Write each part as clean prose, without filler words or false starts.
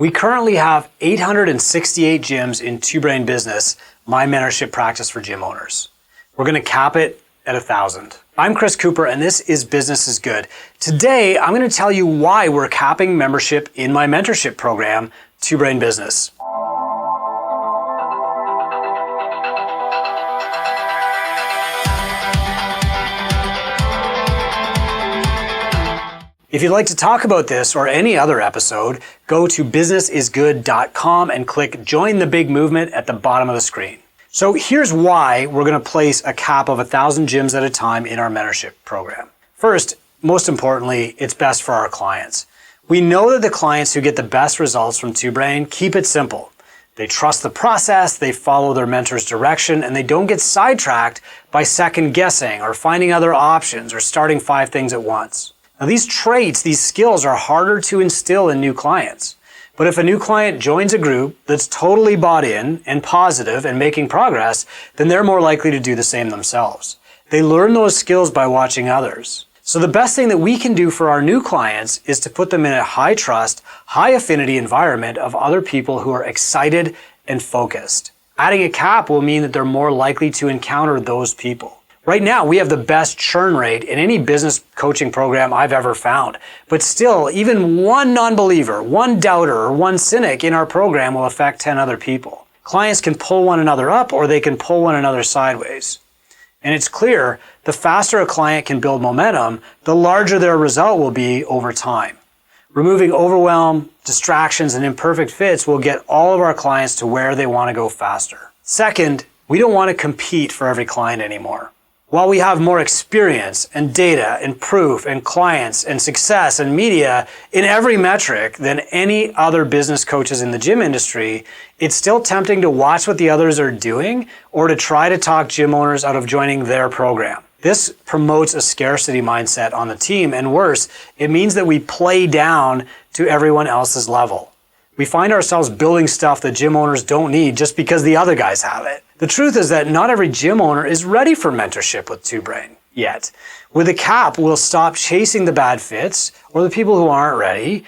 We currently have 868 gyms in Two Brain Business, my mentorship practice for gym owners. We're going to cap it at 1,000. I'm Chris Cooper and this is Business is Good. Today, I'm going to tell you why we're capping membership in my mentorship program, Two Brain Business. If you'd like to talk about this or any other episode, go to businessisgood.com and click Join the Big Movement at the bottom of the screen. So here's why we're going to place a cap of 1,000 gyms at a time in our mentorship program. First, most importantly, it's best for our clients. We know that the clients who get the best results from Two Brain keep it simple. They trust the process, they follow their mentor's direction, and they don't get sidetracked by second guessing or finding other options or starting 5 things at once. Now these traits, these skills are harder to instill in new clients. But if a new client joins a group that's totally bought in and positive and making progress, then they're more likely to do the same themselves. They learn those skills by watching others. So the best thing that we can do for our new clients is to put them in a high trust, high affinity environment of other people who are excited and focused. Adding a cap will mean that they're more likely to encounter those people. Right now, we have the best churn rate in any business coaching program I've ever found. But still, even one non-believer, one doubter, or one cynic in our program will affect 10 other people. Clients can pull one another up or they can pull one another sideways. And it's clear, the faster a client can build momentum, the larger their result will be over time. Removing overwhelm, distractions, and imperfect fits will get all of our clients to where they want to go faster. Second, we don't want to compete for every client anymore. While we have more experience and data and proof and clients and success and media in every metric than any other business coaches in the gym industry, it's still tempting to watch what the others are doing or to try to talk gym owners out of joining their program. This promotes a scarcity mindset on the team, and worse, it means that we play down to everyone else's level. We find ourselves building stuff that gym owners don't need just because the other guys have it. The truth is that not every gym owner is ready for mentorship with Two Brain yet. With a cap, we'll stop chasing the bad fits or the people who aren't ready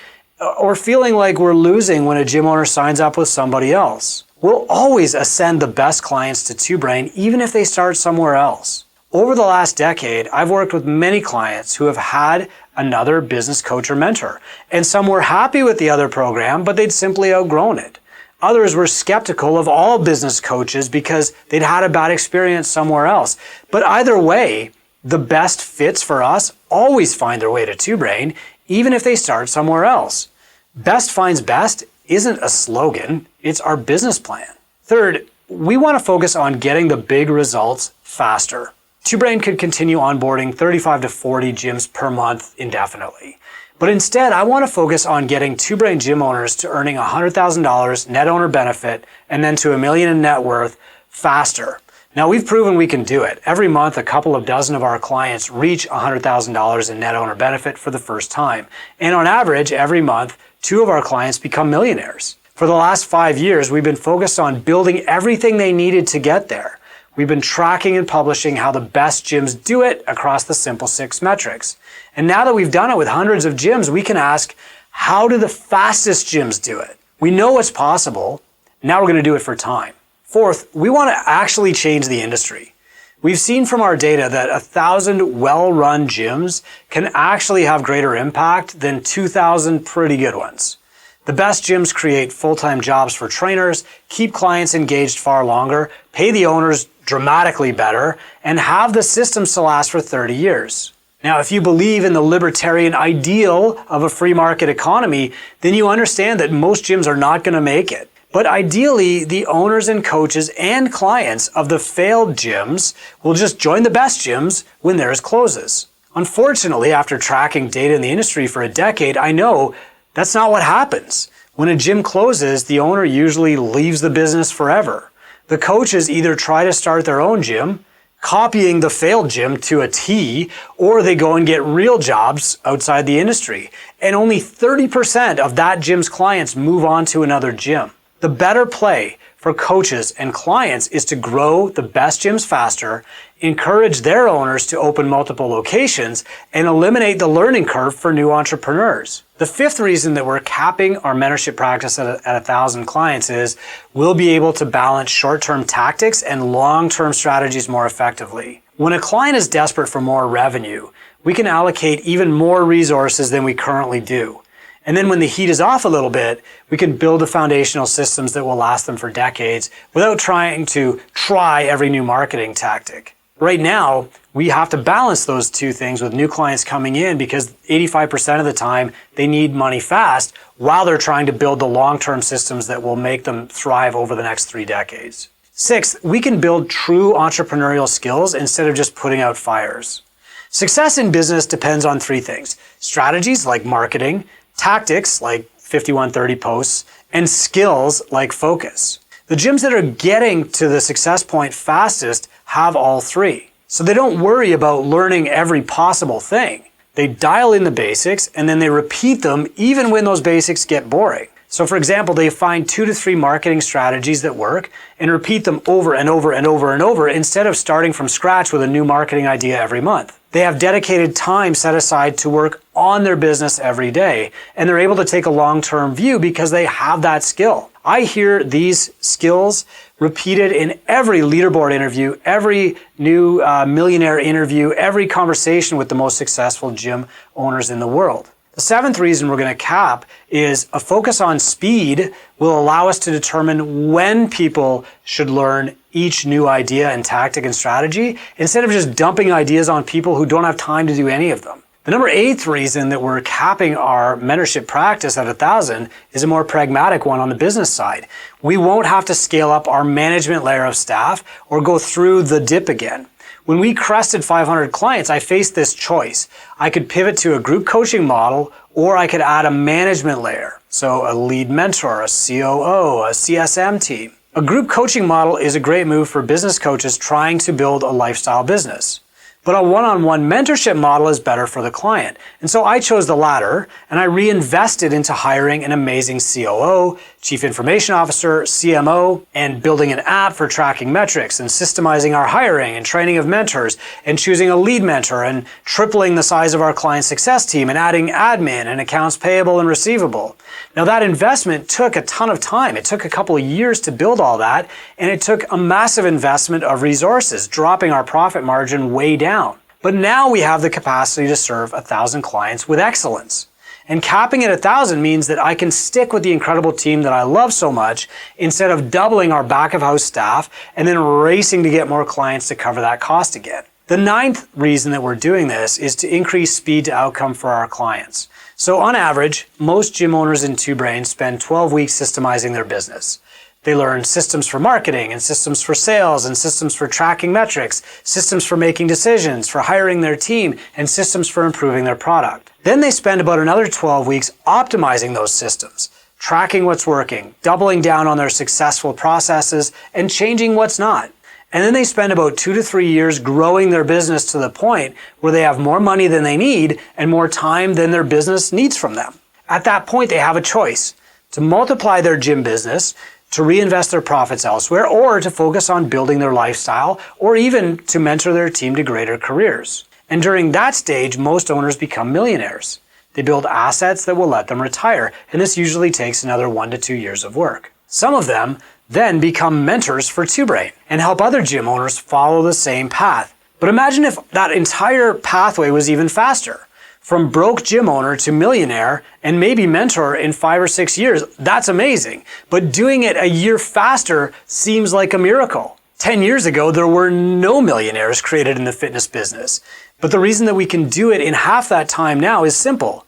or feeling like we're losing when a gym owner signs up with somebody else. We'll always ascend the best clients to Two Brain even if they start somewhere else. Over the last decade, I've worked with many clients who have had another business coach or mentor, and some were happy with the other program, but they'd simply outgrown it. Others were skeptical of all business coaches because they'd had a bad experience somewhere else. But either way, the best fits for us always find their way to Two Brain, even if they start somewhere else. Best finds best isn't a slogan, it's our business plan. Third, we want to focus on getting the big results faster. Two Brain could continue onboarding 35 to 40 gyms per month indefinitely. But instead, I want to focus on getting Two Brain gym owners to earning $100,000 net owner benefit and then to $1 million in net worth faster. Now, we've proven we can do it. Every month, a couple of dozen of our clients reach $100,000 in net owner benefit for the first time. And on average, every month, 2 of our clients become millionaires. For the last 5 years, we've been focused on building everything they needed to get there. We've been tracking and publishing how the best gyms do it across the simple 6 metrics. And now that we've done it with hundreds of gyms, we can ask, how do the fastest gyms do it? We know it's possible. Now we're going to do it for time. Fourth, we want to actually change the industry. We've seen from our data that 1,000 well-run gyms can actually have greater impact than 2,000 pretty good ones. The best gyms create full-time jobs for trainers, keep clients engaged far longer, pay the owners dramatically better, and have the systems to last for 30 years. Now, if you believe in the libertarian ideal of a free market economy, then you understand that most gyms are not going to make it. But ideally, the owners and coaches and clients of the failed gyms will just join the best gyms when theirs closes. Unfortunately, after tracking data in the industry for a decade, I know that's not what happens. When a gym closes, the owner usually leaves the business forever. The coaches either try to start their own gym, copying the failed gym to a T, or they go and get real jobs outside the industry. And only 30% of that gym's clients move on to another gym. The better play for coaches and clients is to grow the best gyms faster, encourage their owners to open multiple locations, and eliminate the learning curve for new entrepreneurs. The fifth reason that we're capping our mentorship practice at 1,000 clients is we'll be able to balance short-term tactics and long-term strategies more effectively. When a client is desperate for more revenue, we can allocate even more resources than we currently do. And then when the heat is off a little bit, we can build the foundational systems that will last them for decades without trying to try every new marketing tactic. Right now, we have to balance those two things with new clients coming in because 85% of the time they need money fast while they're trying to build the long-term systems that will make them thrive over the next 3 decades. Sixth, we can build true entrepreneurial skills instead of just putting out fires. Success in business depends on 3 things: strategies like marketing, tactics like 5130 posts, and skills like focus. The gyms that are getting to the success point fastest have all 3. So they don't worry about learning every possible thing. They dial in the basics and then they repeat them even when those basics get boring. So for example, they find 2 to 3 marketing strategies that work and repeat them over and over and over and over instead of starting from scratch with a new marketing idea every month. They have dedicated time set aside to work on their business every day, and they're able to take a long-term view because they have that skill. I hear these skills repeated in every leaderboard interview, every new millionaire interview, every conversation with the most successful gym owners in the world. The 7th reason we're going to cap is a focus on speed will allow us to determine when people should learn each new idea and tactic and strategy instead of just dumping ideas on people who don't have time to do any of them. The number 8th reason that we're capping our mentorship practice at 1,000 is a more pragmatic one on the business side. We won't have to scale up our management layer of staff or go through the dip again. When we crested 500 clients, I faced this choice. I could pivot to a group coaching model, or I could add a management layer. So a lead mentor, a COO, a CSM team. A group coaching model is a great move for business coaches trying to build a lifestyle business. But a one-on-one mentorship model is better for the client. And so I chose the latter, and I reinvested into hiring an amazing COO, Chief Information Officer, CMO, and building an app for tracking metrics and systemizing our hiring and training of mentors and choosing a lead mentor and tripling the size of our client success team and adding admin and accounts payable and receivable. Now that investment took a ton of time. It took a couple of years to build all that, and it took a massive investment of resources, dropping our profit margin way down. But now we have the capacity to serve 1,000 clients with excellence. And capping at 1,000 means that I can stick with the incredible team that I love so much instead of doubling our back of house staff and then racing to get more clients to cover that cost again. The 9th reason that we're doing this is to increase speed to outcome for our clients. So on average, most gym owners in 2 Brains spend 12 weeks systemizing their business. They learn systems for marketing and systems for sales and systems for tracking metrics, systems for making decisions, for hiring their team, and systems for improving their product. Then they spend about another 12 weeks optimizing those systems, tracking what's working, doubling down on their successful processes, and changing what's not. And then they spend about 2 to 3 years growing their business to the point where they have more money than they need and more time than their business needs from them. At that point, they have a choice to multiply their gym business, to reinvest their profits elsewhere, or to focus on building their lifestyle, or even to mentor their team to greater careers. And during that stage, most owners become millionaires. They build assets that will let them retire, and this usually takes another 1 to 2 years of work. Some of them then become mentors for 2 Brain and help other gym owners follow the same path. But imagine if that entire pathway was even faster. From broke gym owner to millionaire and maybe mentor in 5 or 6 years. That's amazing. But doing it a year faster seems like a miracle. 10 years ago, there were no millionaires created in the fitness business. But the reason that we can do it in half that time now is simple.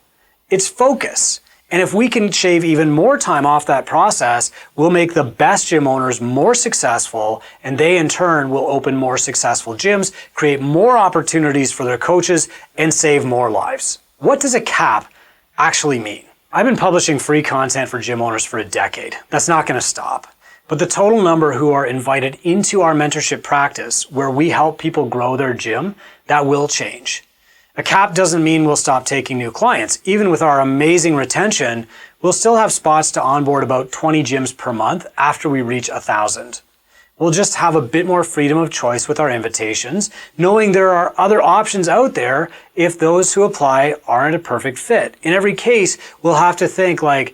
It's focus. And if we can shave even more time off that process, we'll make the best gym owners more successful, and they in turn will open more successful gyms, create more opportunities for their coaches, and save more lives. What does a cap actually mean? I've been publishing free content for gym owners for a decade. That's not going to stop. But the total number who are invited into our mentorship practice, where we help people grow their gym, that will change. A cap doesn't mean we'll stop taking new clients. Even with our amazing retention, we'll still have spots to onboard about 20 gyms per month after we reach 1,000. We'll just have a bit more freedom of choice with our invitations, knowing there are other options out there if those who apply aren't a perfect fit. In every case, we'll have to think like,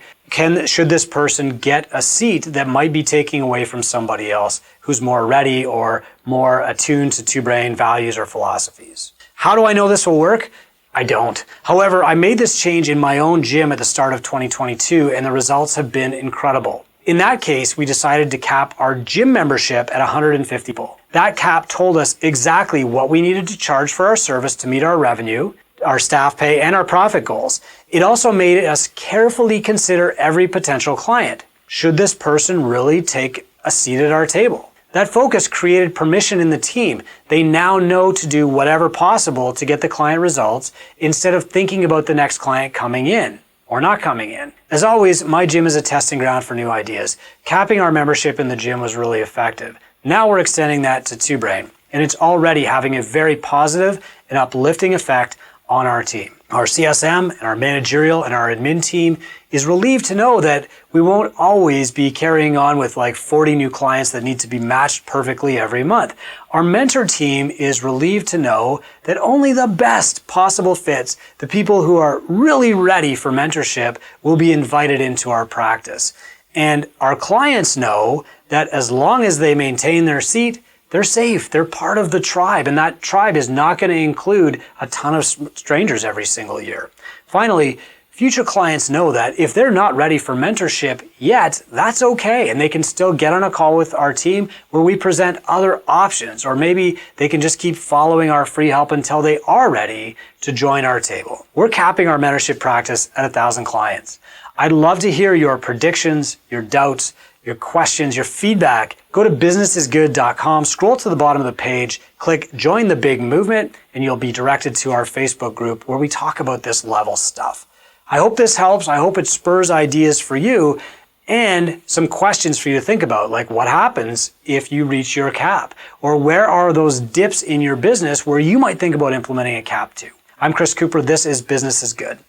should this person get a seat that might be taking away from somebody else who's more ready or more attuned to two-brain values or philosophies? How do I know this will work? I don't. However, I made this change in my own gym at the start of 2022, and the results have been incredible. In that case, we decided to cap our gym membership at 150 people. That cap told us exactly what we needed to charge for our service to meet our revenue, our staff pay, and our profit goals. It also made us carefully consider every potential client. Should this person really take a seat at our table? That focus created permission in the team. They now know to do whatever possible to get the client results instead of thinking about the next client coming in or not coming in. As always, my gym is a testing ground for new ideas. Capping our membership in the gym was really effective. Now we're extending that to two-brain, and it's already having a very positive and uplifting effect on our team. Our CSM and our managerial and our admin team is relieved to know that we won't always be carrying on with like 40 new clients that need to be matched perfectly every month. Our mentor team is relieved to know that only the best possible fits, the people who are really ready for mentorship, will be invited into our practice. And our clients know that as long as they maintain their seat, they're safe. They're part of the tribe, and that tribe is not going to include a ton of strangers every single year. Finally, future clients know that if they're not ready for mentorship yet, that's okay, and they can still get on a call with our team where we present other options, or maybe they can just keep following our free help until they are ready to join our table. We're capping our mentorship practice at 1,000 clients. I'd love to hear your predictions, your doubts, your questions, your feedback. Go to businessisgood.com, scroll to the bottom of the page, click Join the Big Movement, and you'll be directed to our Facebook group where we talk about this level stuff. I hope this helps. I hope it spurs ideas for you and some questions for you to think about, like what happens if you reach your cap? Or where are those dips in your business where you might think about implementing a cap too? I'm Chris Cooper. This is Business is Good.